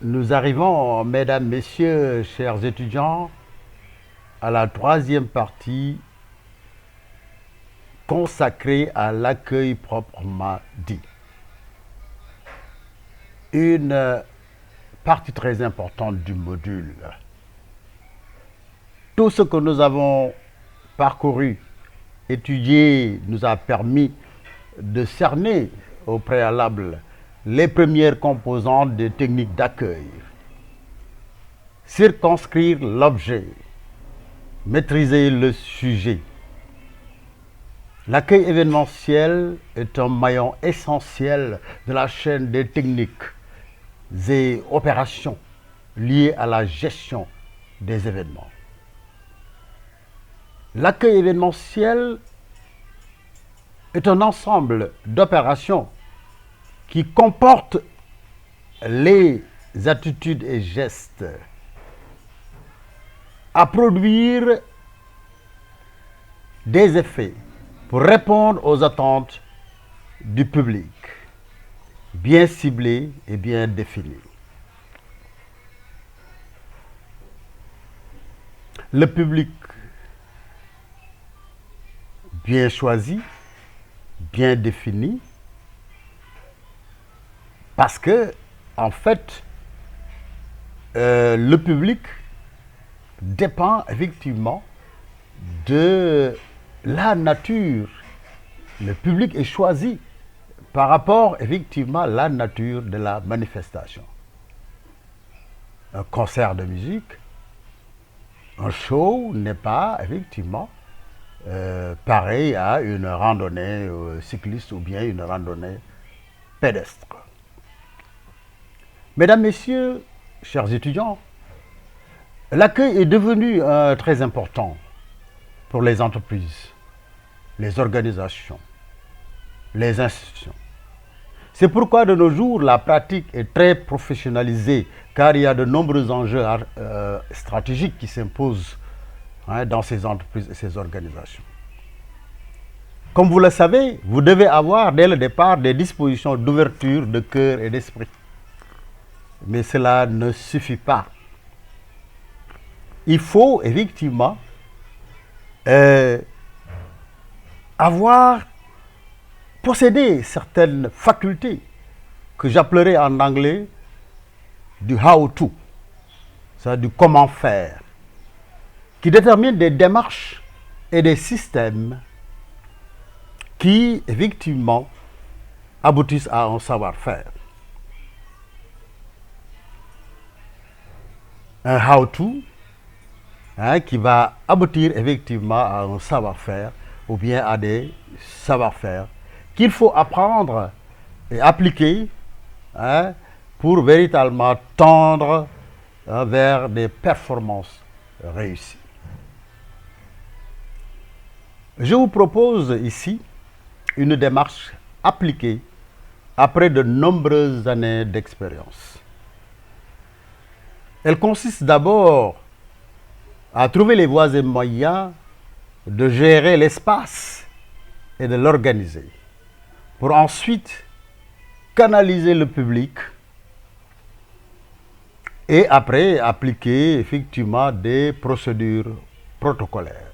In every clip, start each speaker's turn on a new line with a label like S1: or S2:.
S1: Nous arrivons, mesdames, messieurs, chers étudiants, à la troisième partie consacrée à l'accueil proprement dit. Une partie très importante du module. Tout ce que nous avons parcouru, étudié, nous a permis de cerner au préalable les premières composantes des techniques d'accueil, circonscrire l'objet, maîtriser le sujet. L'accueil événementiel est un maillon essentiel de la chaîne des techniques et opérations liées à la gestion des événements. L'accueil événementiel est un ensemble d'opérations qui comportent les attitudes et gestes à produire des effets pour répondre aux attentes du public, bien ciblées et bien définies. Le public bien choisi, bien défini, parce que, en fait, le public dépend effectivement de la nature. Le public est choisi par rapport effectivement à la nature de la manifestation. Un concert de musique, un show n'est pas effectivement pareil à une randonnée cycliste ou bien une randonnée pédestre. Mesdames, Messieurs, chers étudiants, l'accueil est devenu très important pour les entreprises, les organisations, les institutions. C'est pourquoi de nos jours, la pratique est très professionnalisée, car il y a de nombreux enjeux stratégiques qui s'imposent dans ces entreprises et ces organisations. Comme vous le savez, vous devez avoir dès le départ des dispositions d'ouverture de cœur et d'esprit. Mais cela ne suffit pas. Il faut effectivement posséder certaines facultés que j'appellerais en anglais du how-to, c'est-à-dire du comment faire, qui déterminent des démarches et des systèmes qui effectivement aboutissent à un savoir-faire. Un how-to qui va aboutir effectivement à un savoir-faire ou bien à des savoir-faire qu'il faut apprendre et appliquer pour véritablement tendre vers des performances réussies. Je vous propose ici une démarche appliquée après de nombreuses années d'expérience. Elle consiste d'abord à trouver les voies et moyens de gérer l'espace et de l'organiser, pour ensuite canaliser le public et après appliquer effectivement des procédures protocolaires.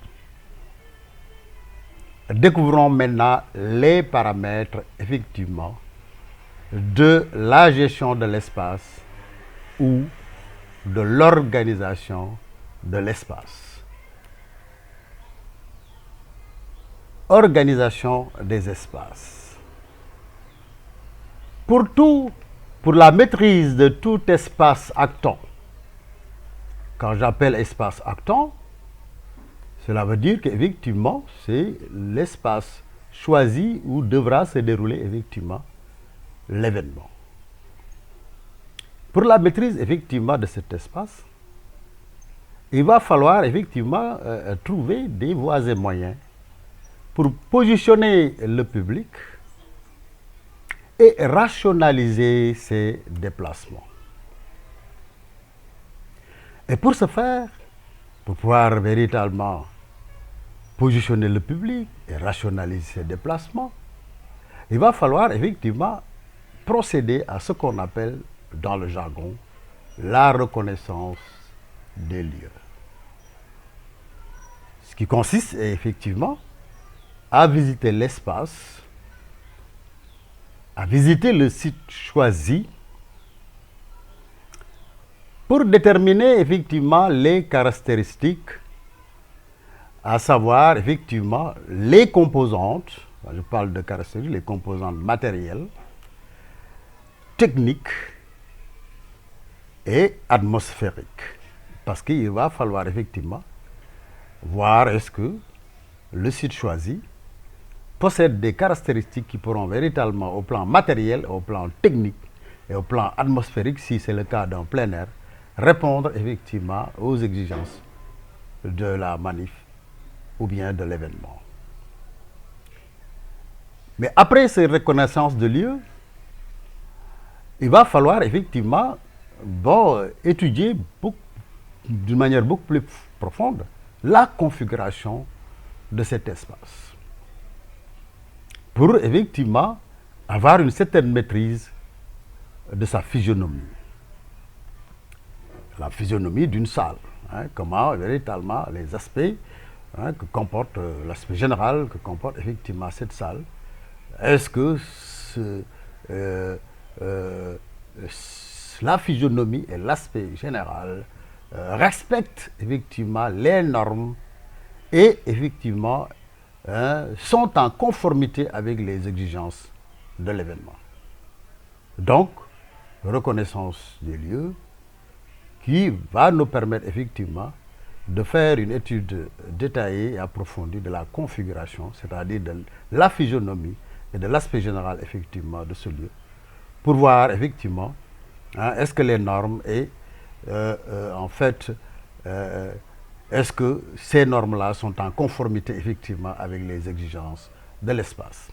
S1: Découvrons maintenant les paramètres effectivement de la gestion de l'espace ou de l'organisation de l'espace. Organisation des espaces. Pour la maîtrise de tout espace actant, quand j'appelle espace actant, cela veut dire qu'effectivement, c'est l'espace choisi où devra se dérouler effectivement l'événement. Pour la maîtrise effectivement de cet espace, il va falloir effectivement trouver des voies et moyens pour positionner le public et rationaliser ses déplacements. Et pour ce faire, pour pouvoir véritablement positionner le public et rationaliser ses déplacements, il va falloir effectivement procéder à ce qu'on appelle dans le jargon la reconnaissance des lieux. Ce qui consiste effectivement à visiter l'espace, à visiter le site choisi pour déterminer effectivement les caractéristiques, à savoir effectivement les composantes, je parle de caractéristiques, les composantes matérielles, techniques et atmosphériques. Parce qu'il va falloir effectivement voir est-ce que le site choisi possède des caractéristiques qui pourront véritablement au plan matériel, au plan technique et au plan atmosphérique, si c'est le cas d'un plein air, répondre effectivement aux exigences de la manif ou bien de l'événement. Mais après cette reconnaissance de lieu, il va falloir effectivement étudier d'une manière beaucoup plus profonde la configuration de cet espace pour effectivement avoir une certaine maîtrise de sa physionomie. La physionomie d'une salle, comment véritablement les aspects que comporte l'aspect général que comporte effectivement cette salle. Est-ce que la physionomie et l'aspect général respectent effectivement les normes et effectivement sont en conformité avec les exigences de l'événement. Donc, reconnaissance des lieux qui va nous permettre effectivement de faire une étude détaillée et approfondie de la configuration, c'est-à-dire de la physionomie et de l'aspect général effectivement de ce lieu, pour voir effectivement est-ce que les normes et est-ce que ces normes-là sont en conformité effectivement avec les exigences de l'espace.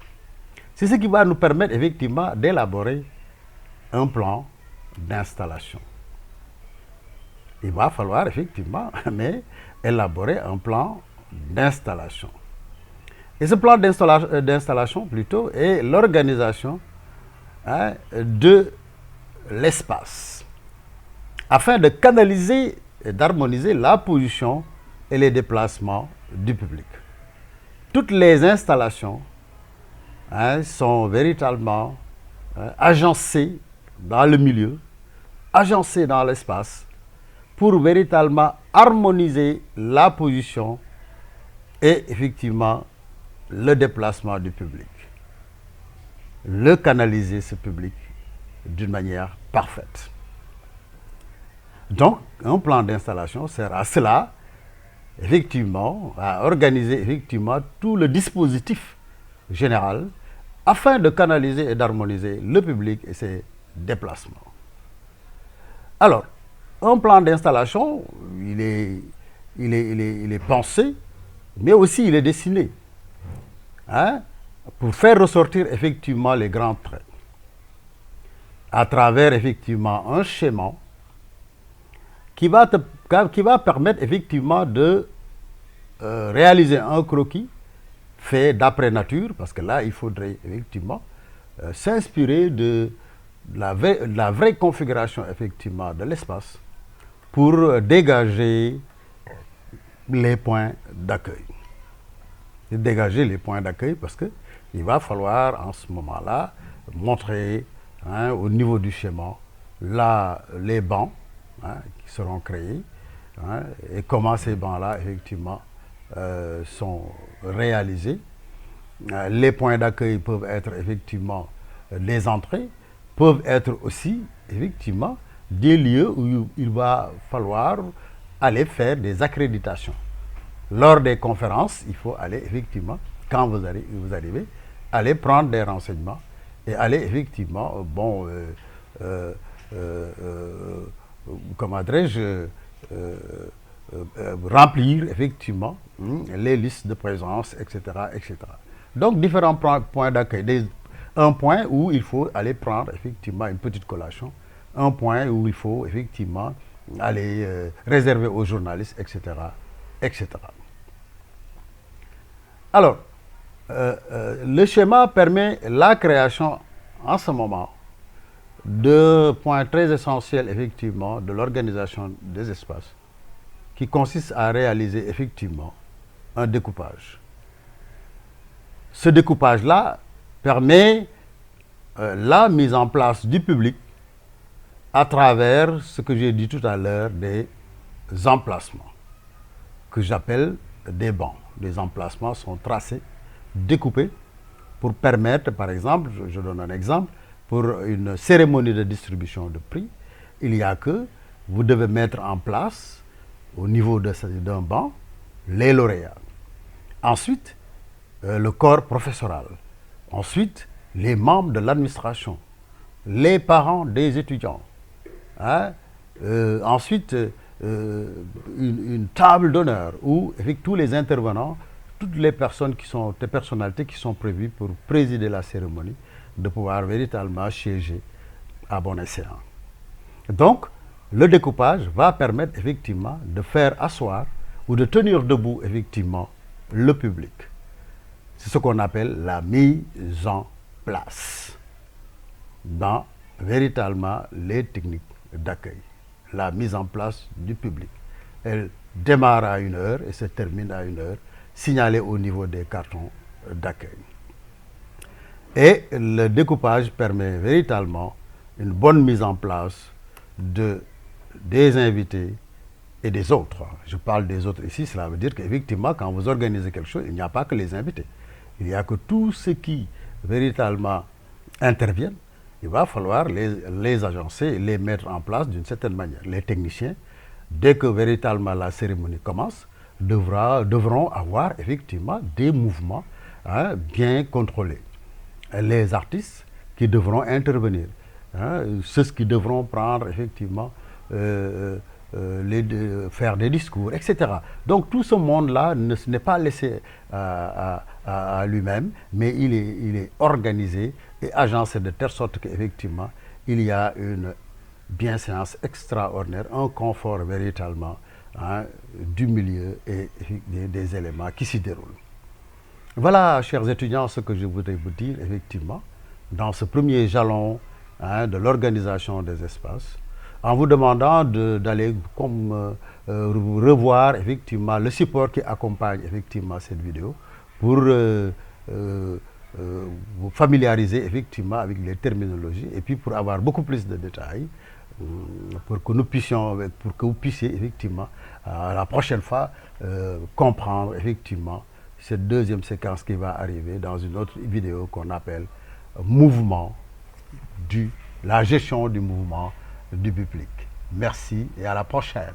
S1: C'est ce qui va nous permettre effectivement d'élaborer un plan d'installation. Il va falloir effectivement élaborer un plan d'installation. Et ce plan d'installation plutôt est l'organisation de l'espace afin de canaliser et d'harmoniser la position et les déplacements du public. Toutes les installations sont véritablement agencées dans le milieu, agencées dans l'espace, pour véritablement harmoniser la position et effectivement le déplacement du public. Le canaliser ce public d'une manière parfaite. Donc, un plan d'installation sert à cela, effectivement, à organiser effectivement tout le dispositif général afin de canaliser et d'harmoniser le public et ses déplacements. Alors, un plan d'installation, il est pensé, mais aussi il est dessiné pour faire ressortir effectivement les grands traits à travers effectivement un schéma qui va permettre effectivement de réaliser un croquis fait d'après nature, parce que là, il faudrait effectivement s'inspirer de la vraie configuration effectivement de l'espace pour dégager les points d'accueil. Dégager les points d'accueil parce qu'il va falloir en ce moment-là montrer au niveau du schéma les bancs qui seront créés et comment ces bancs-là effectivement sont réalisés. Les points d'accueil peuvent être effectivement des entrées, peuvent être aussi effectivement des lieux où il va falloir aller faire des accréditations. Lors des conférences, il faut aller effectivement, quand vous arrivez, aller prendre des renseignements et aller effectivement, comment dirais-je, remplir effectivement les listes de présence, etc., etc. Donc, différents points d'accueil. Un point où il faut aller prendre effectivement une petite collation, un point où il faut effectivement aller réserver aux journalistes, etc., etc. Alors, le schéma permet la création en ce moment d'un point très essentiel, effectivement, de l'organisation des espaces, qui consiste à réaliser, effectivement, un découpage. Ce découpage-là permet la mise en place du public à travers ce que j'ai dit tout à l'heure, des emplacements, que j'appelle des bancs. Les emplacements sont tracés, découpés, pour permettre, par exemple, je donne un exemple, pour une cérémonie de distribution de prix, il n'y a que, vous devez mettre en place, au niveau d'un banc, les lauréats. Ensuite, le corps professoral. Ensuite, les membres de l'administration, les parents des étudiants. Hein? Ensuite, une table d'honneur où, avec tous les intervenants, toutes les personnes qui sont, des personnalités qui sont prévues pour présider la cérémonie, de pouvoir véritablement siéger à bon escient. Donc, le découpage va permettre effectivement de faire asseoir ou de tenir debout effectivement le public. C'est ce qu'on appelle la mise en place dans véritablement les techniques d'accueil. La mise en place du public. Elle démarre à 1h et se termine à 1h, signalée au niveau des cartons d'accueil. Et le découpage permet véritablement une bonne mise en place des invités et des autres. Je parle des autres ici, cela veut dire qu'effectivement, quand vous organisez quelque chose, il n'y a pas que les invités. Il n'y a que tous ceux qui véritablement interviennent. Il va falloir les agencer et les mettre en place d'une certaine manière. Les techniciens, dès que véritablement la cérémonie commence, devront avoir effectivement des mouvements bien contrôlés. Les artistes qui devront intervenir, ceux qui devront prendre effectivement, faire des discours, etc. Donc tout ce monde-là n'est pas laissé à lui-même, mais il est organisé et agencé de telle sorte qu'effectivement, il y a une bienséance extraordinaire, un confort véritablement du milieu et des éléments qui s'y déroulent. Voilà, chers étudiants, ce que je voudrais vous dire, effectivement, dans ce premier jalon de l'organisation des espaces, en vous demandant d'aller revoir effectivement le support qui accompagne effectivement cette vidéo pour vous familiariser effectivement avec les terminologies et puis pour avoir beaucoup plus de détails pour que vous puissiez effectivement la prochaine fois comprendre effectivement cette deuxième séquence qui va arriver dans une autre vidéo qu'on appelle mouvement la gestion du mouvement du public. Merci et à la prochaine.